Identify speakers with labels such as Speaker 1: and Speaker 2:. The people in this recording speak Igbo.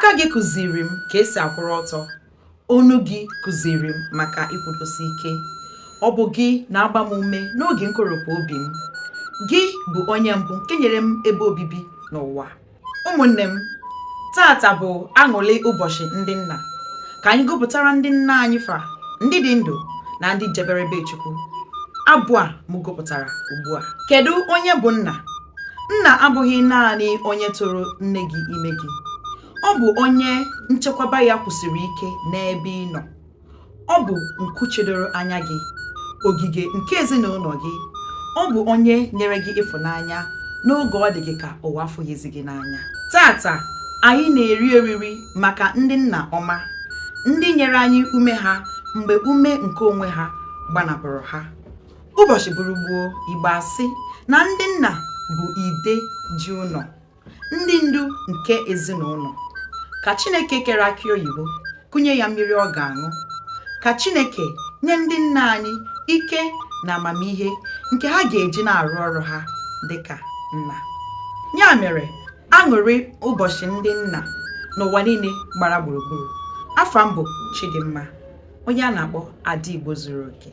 Speaker 1: Aka gị kụziri m ka esi akwụrụ ọtọ, onu gị kụziri m maka ikwudosi ike. Ọ bụ gị na-agba m ume n'oge nkoropụ obi m. Gị bụ onye mbụ nke nyere m ebe obibi n'ụwa. Ụmụnne m, tata bụ aṅụrị ụbọchị ndị nna. Ka anyị gụpụtara ndị nna anyị fa, ndị dị ndụ na ndị jebere be Chukwu. Abụ a m gụpụtara ugbu a. Kedu onye bụ nna? Nna abụghị naanị onye tụrụ nne gị ime gị. Ọ bụ onye nchekwaba ya kwụsịrị ike n'ebe ị nọ. Ọ bụ nku chedoro anya gị, ogige nke ezinụlọ gị. Ọ bụ onye nyere gị ịfụnanya n'oge ọ dị gị ka ụwa afụghịzi gị n'anya. Tata anyị na-eri oriri maka ndị nna ọma, ndị nyere anyị ume ha mgbe ume nke onwe ha gbanapụrụ ha. Ụbọchị bụrụ gboo, Igbo asị na ndị nna bụ ide ji ụlọ, ndị ndu nke ezinụlọ. Ka Chineke kere akị oyibo kụnye ya mmiri ọ ga-aṅụ. Ka Chineke nye ndị nna anyị ike na amamihe nke ha ga-eji na-arụ ọrụ ha dịka nna. Ya mere, aṅụrị ụbọchị ndị nna n'ụwa niile gbara gburugburu. Afa m bụ Chidimma, onye a na-akpọ Ada Igbo zuru oke.